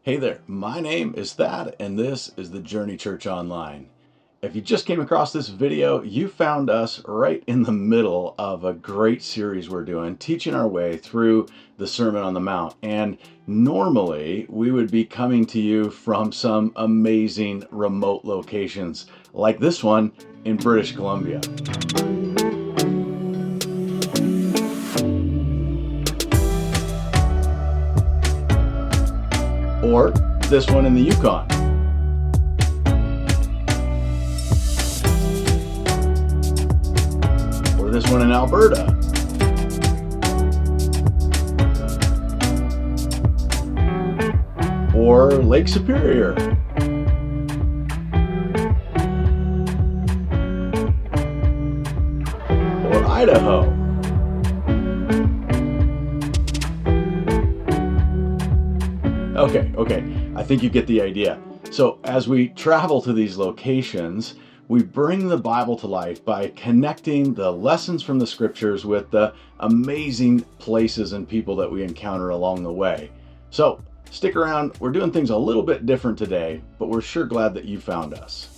Hey there, my name is Thad, and this is the Journey Church Online. If you just came across this video, you found us right in the middle of a great series we're doing, teaching our way through the Sermon on the Mount. And normally, we would be coming to you from some amazing remote locations, like this one in British Columbia. Or this one in the Yukon. Or this one in Alberta. Or Lake Superior. Or Idaho. Okay, I think you get the idea. So as we travel to these locations, we bring the Bible to life by connecting the lessons from the scriptures with the amazing places and people that we encounter along the way. So stick around, we're doing things a little bit different today, but we're sure glad that you found us.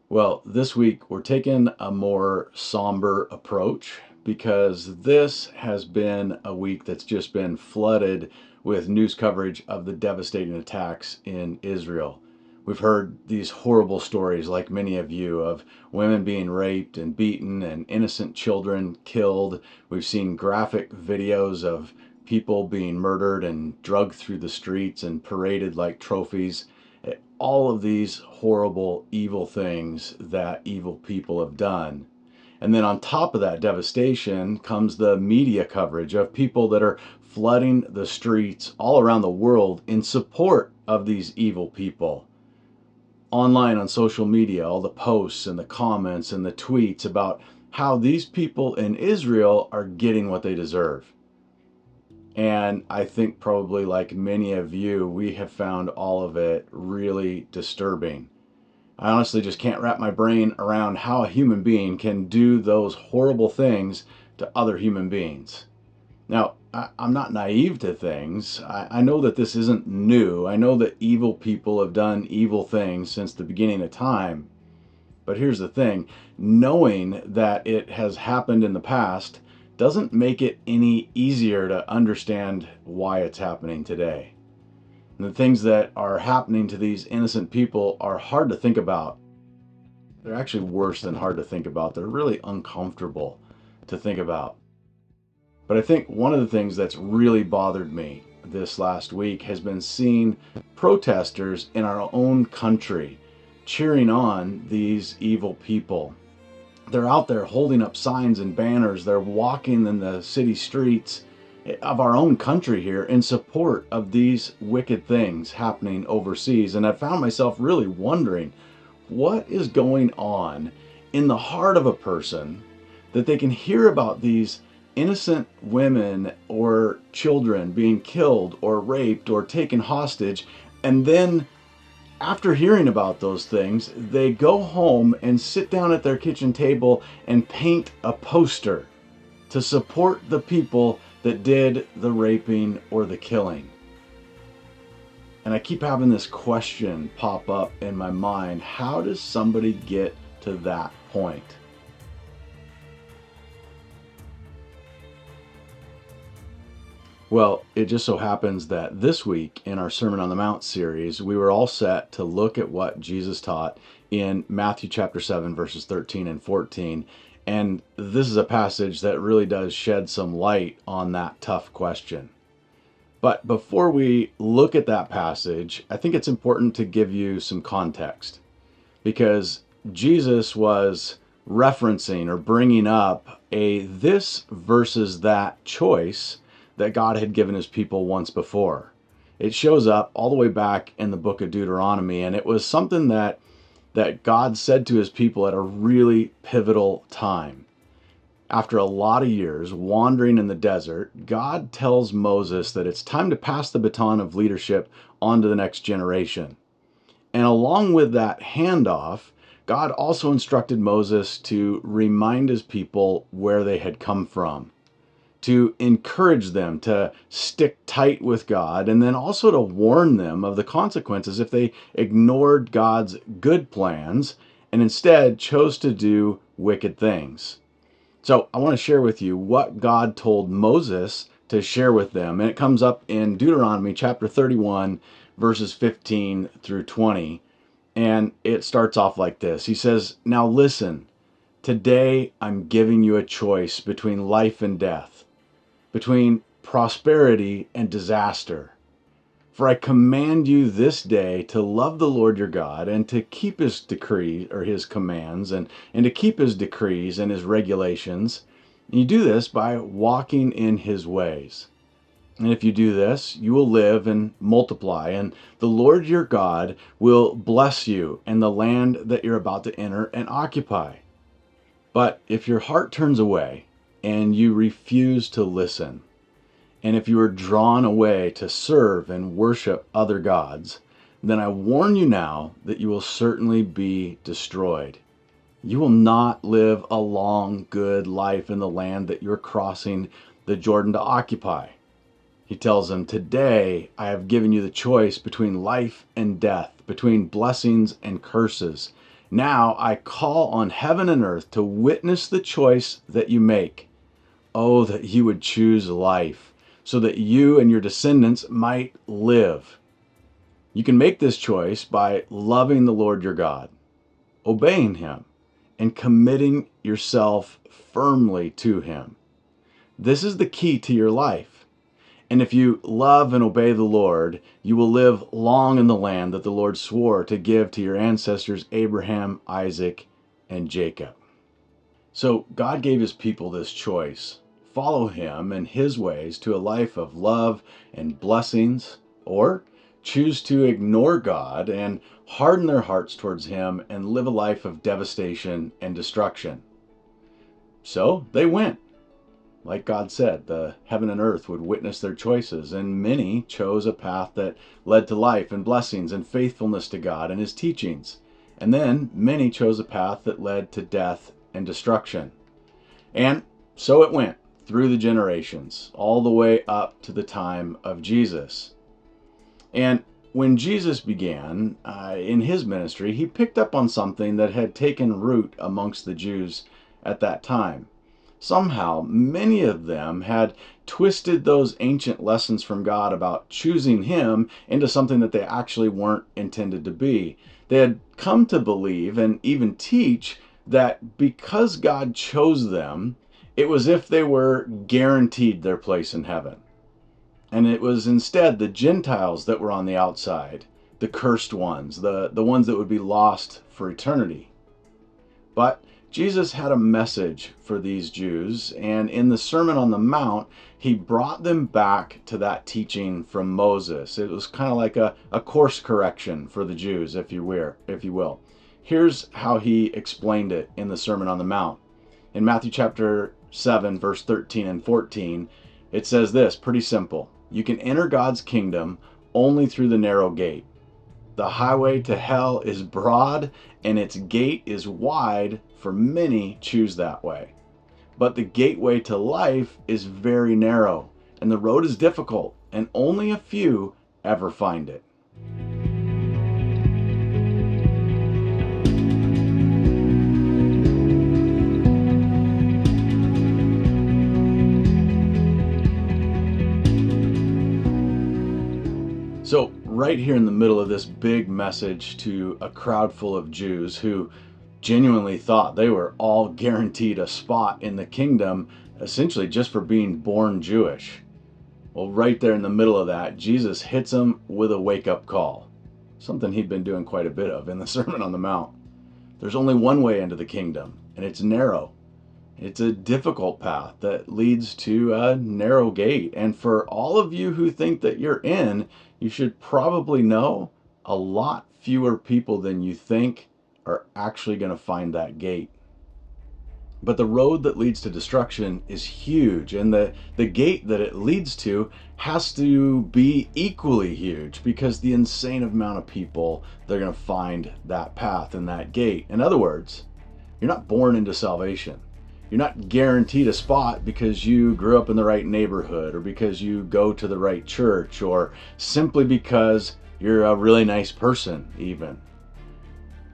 Well, this week we're taking a more somber approach because this has been a week that's just been flooded with news coverage of the devastating attacks in Israel. We've heard these horrible stories, like many of you, of women being raped and beaten and innocent children killed. We've seen graphic videos of people being murdered and dragged through the streets and paraded like trophies. All of these horrible, evil things that evil people have done. And then on top of that devastation comes the media coverage of people that are flooding the streets all around the world in support of these evil people. Online on social media, all the posts and the comments and the tweets about how these people in Israel are getting what they deserve. And I think probably like many of you, we have found all of it really disturbing. I honestly just can't wrap my brain around how a human being can do those horrible things to other human beings. Now, I'm not naive to things. I know that this isn't new. I know that evil people have done evil things since the beginning of time. But here's the thing, knowing that it has happened in the past doesn't make it any easier to understand why it's happening today. And the things that are happening to these innocent people are hard to think about. They're actually worse than hard to think about. They're really uncomfortable to think about. But I think one of the things that's really bothered me this last week has been seeing protesters in our own country cheering on these evil people. They're out there holding up signs and banners. They're walking in the city streets of our own country here in support of these wicked things happening overseas. And I found myself really wondering, what is going on in the heart of a person that they can hear about these innocent women or children being killed or raped or taken hostage, and then after hearing about those things, they go home and sit down at their kitchen table and paint a poster to support the people that did the raping or the killing. And I keep having this question pop up in my mind. How does somebody get to that point? Well, it just so happens that this week in our Sermon on the Mount series, we were all set to look at what Jesus taught in Matthew chapter 7, verses 13 and 14. And this is a passage that really does shed some light on that tough question. But before we look at that passage, I think it's important to give you some context, because Jesus was referencing or bringing up a this versus that choice that God had given his people once before. It shows up all the way back in the book of Deuteronomy, and it was something that God said to his people at a really pivotal time. After a lot of years wandering in the desert, God tells Moses that it's time to pass the baton of leadership on to the next generation. And along with that handoff, God also instructed Moses to remind his people where they had come from, to encourage them to stick tight with God, and then also to warn them of the consequences if they ignored God's good plans and instead chose to do wicked things. So I want to share with you what God told Moses to share with them. And it comes up in Deuteronomy chapter 31, verses 15 through 20. And it starts off like this. He says, "Now listen, today I'm giving you a choice between life and death, between prosperity and disaster. For I command you this day to love the Lord your God and to keep his decrees or his commands and to keep his decrees and his regulations. And you do this by walking in his ways. And if you do this, you will live and multiply, and the Lord your God will bless you in the land that you're about to enter and occupy. But if your heart turns away and you refuse to listen, and if you are drawn away to serve and worship other gods, then I warn you now that you will certainly be destroyed. You will not live a long, good life in the land that you're crossing the Jordan to occupy." He tells them, "Today I have given you the choice between life and death, between blessings and curses. Now I call on heaven and earth to witness the choice that you make. Oh, that you would choose life, so that you and your descendants might live. You can make this choice by loving the Lord your God, obeying him, and committing yourself firmly to him. This is the key to your life. And if you love and obey the Lord, you will live long in the land that the Lord swore to give to your ancestors Abraham, Isaac, and Jacob." So God gave his people this choice: follow him and his ways to a life of love and blessings, or choose to ignore God and harden their hearts towards him and live a life of devastation and destruction. So they went. Like God said, the heaven and earth would witness their choices, and many chose a path that led to life and blessings and faithfulness to God and his teachings. And then many chose a path that led to death and destruction. And so it went through the generations, all the way up to the time of Jesus. And when Jesus began in his ministry, he picked up on something that had taken root amongst the Jews at that time. Somehow, many of them had twisted those ancient lessons from God about choosing him into something that they actually weren't intended to be. They had come to believe and even teach that because God chose them, it was if they were guaranteed their place in heaven. And it was instead the Gentiles that were on the outside, the cursed ones, the ones that would be lost for eternity. But Jesus had a message for these Jews, and in the Sermon on the Mount, he brought them back to that teaching from Moses. It was kind of like a course correction for the Jews, if you will. Here's how he explained it in the Sermon on the Mount. In Matthew chapter 7, verse 13 and 14, it says this, pretty simple: "You can enter God's kingdom only through the narrow gate. The highway to hell is broad, and its gate is wide, for many choose that way. But the gateway to life is very narrow, and the road is difficult, and only a few ever find it." So right here in the middle of this big message to a crowd full of Jews who genuinely thought they were all guaranteed a spot in the kingdom, essentially just for being born Jewish. Well, right there in the middle of that, Jesus hits them with a wake-up call, something he'd been doing quite a bit of in the Sermon on the Mount. There's only one way into the kingdom, and it's narrow. It's a difficult path that leads to a narrow gate. And for all of you who think that you're in, you should probably know a lot fewer people than you think are actually going to find that gate. But the road that leads to destruction is huge, and the gate that it leads to has to be equally huge because the insane amount of people they're going to find that path and that gate. In other words, you're not born into salvation. You're not guaranteed a spot because you grew up in the right neighborhood or because you go to the right church or simply because you're a really nice person even.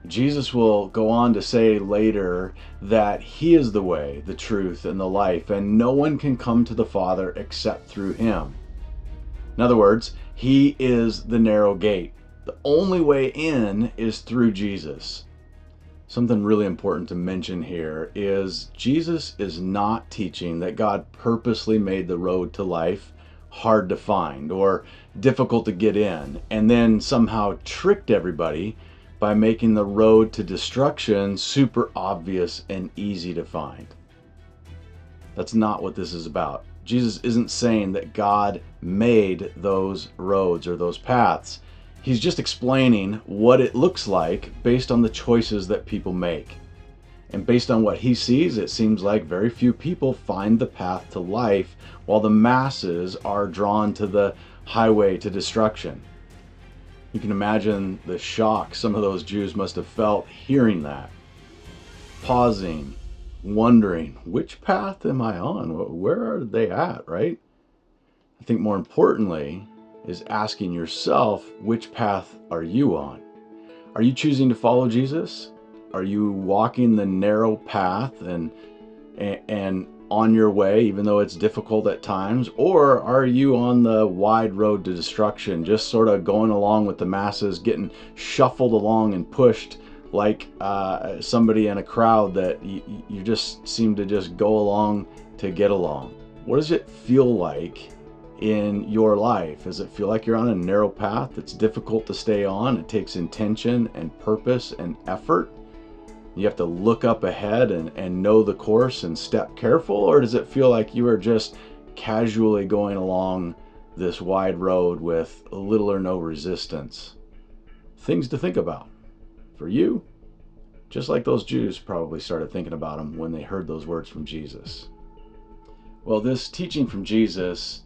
Jesus will go on to say later that he is the way, the truth, and the life, and no one can come to the Father except through him. In other words, he is the narrow gate. The only way in is through Jesus. Something really important to mention here is Jesus is not teaching that God purposely made the road to life hard to find or difficult to get in, and then somehow tricked everybody by making the road to destruction super obvious and easy to find. That's not what this is about. Jesus isn't saying that God made those roads or those paths. He's just explaining what it looks like based on the choices that people make. And based on what he sees, it seems like very few people find the path to life while the masses are drawn to the highway to destruction. You can imagine the shock some of those Jews must have felt hearing that. Pausing, wondering, which path am I on? Where are they at, right? I think more importantly is asking yourself, which path are you on? Are you choosing to follow Jesus? Are you walking the narrow path and on your way, even though it's difficult at times? Or are you on the wide road to destruction, just sort of going along with the masses, getting shuffled along and pushed like somebody in a crowd that you just seem to just go along to get along? What does it feel like in your life? Does it feel like you're on a narrow path that's difficult to stay on? It takes intention and purpose and effort. You have to look up ahead and know the course and step careful? Or does it feel like you are just casually going along this wide road with little or no resistance? Things to think about for you, just like those Jews probably started thinking about them when they heard those words from Jesus. Well, this teaching from Jesus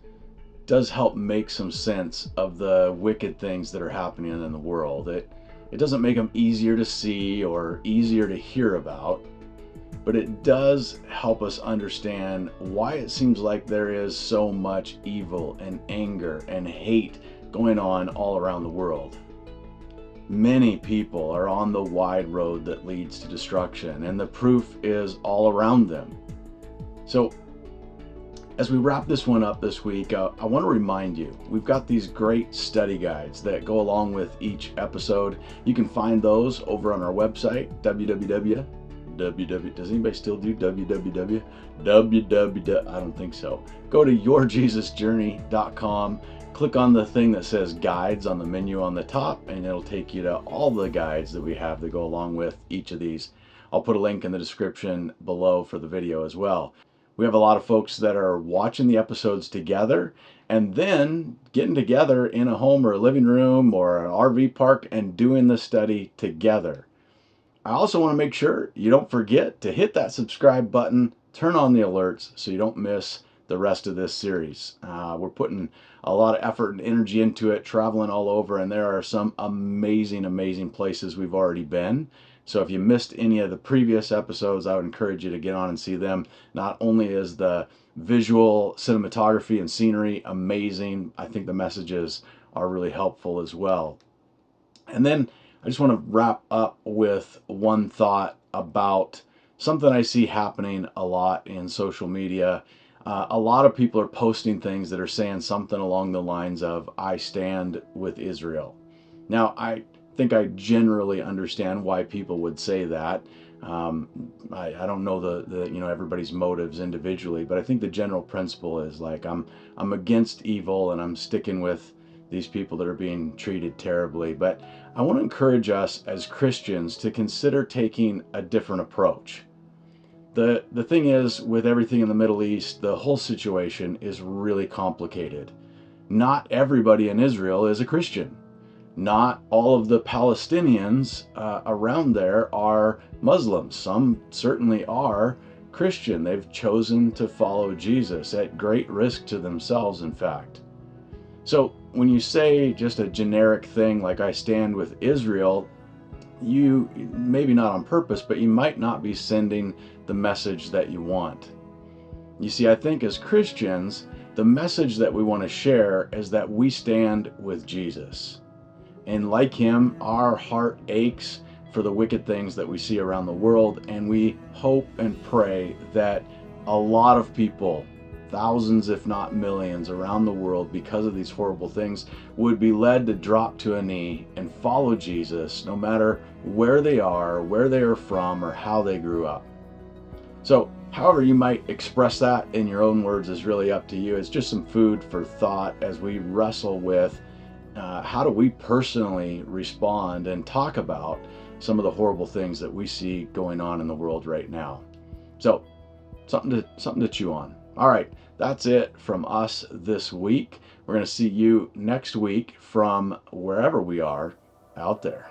does help make some sense of the wicked things that are happening in the world. It doesn't make them easier to see or easier to hear about, but it does help us understand why it seems like there is so much evil and anger and hate going on all around the world. Many people are on the wide road that leads to destruction, and the proof is all around them. So, as we wrap this one up this week, I want to remind you, we've got these great study guides that go along with each episode. You can find those over on our website, does anybody still do www? I don't think so. Go to Yourjesusjourney.com, click on the thing that says guides on the menu on the top, and it'll take you to all the guides that we have that go along with each of these. I'll put a link in the description below for the video as well. We have a lot of folks that are watching the episodes together and then getting together in a home or a living room or an RV park and doing the study together. I also want to make sure you don't forget to hit that subscribe button, turn on the alerts so you don't miss the rest of this series. We're putting a lot of effort and energy into it, traveling all over, and there are some amazing places we've already been. So if you missed any of the previous episodes, I would encourage you to get on and see them. Not only is the visual cinematography and scenery amazing, I think the messages are really helpful as well. And then I just want to wrap up with one thought about something I see happening a lot in social media. A lot of people are posting things that are saying something along the lines of, I stand with Israel. Now, I think I generally understand why people would say that. I don't know the everybody's motives individually, but I think the general principle is like, I'm against evil and I'm sticking with these people that are being treated terribly. But I want to encourage us as Christians to consider taking a different approach. The thing is, with everything in the Middle East, the whole situation is really complicated. Not everybody in Israel is a Christian. Not all of the Palestinians around there are Muslims. Some certainly are Christian. They've chosen to follow Jesus at great risk to themselves, in fact. So when you say just a generic thing like I stand with Israel, you, maybe not on purpose, but you might not be sending the message that you want. You see, I think as Christians, the message that we want to share is that we stand with Jesus. And like him, our heart aches for the wicked things that we see around the world, and we hope and pray that a lot of people, thousands if not millions around the world, because of these horrible things, would be led to drop to a knee and follow Jesus, no matter where they are from, or how they grew up. So however you might express that in your own words is really up to you. It's just some food for thought as we wrestle with how do we personally respond and talk about some of the horrible things that we see going on in the world right now. So something to chew on. All right, that's it from us this week. We're going to see you next week from wherever we are out there.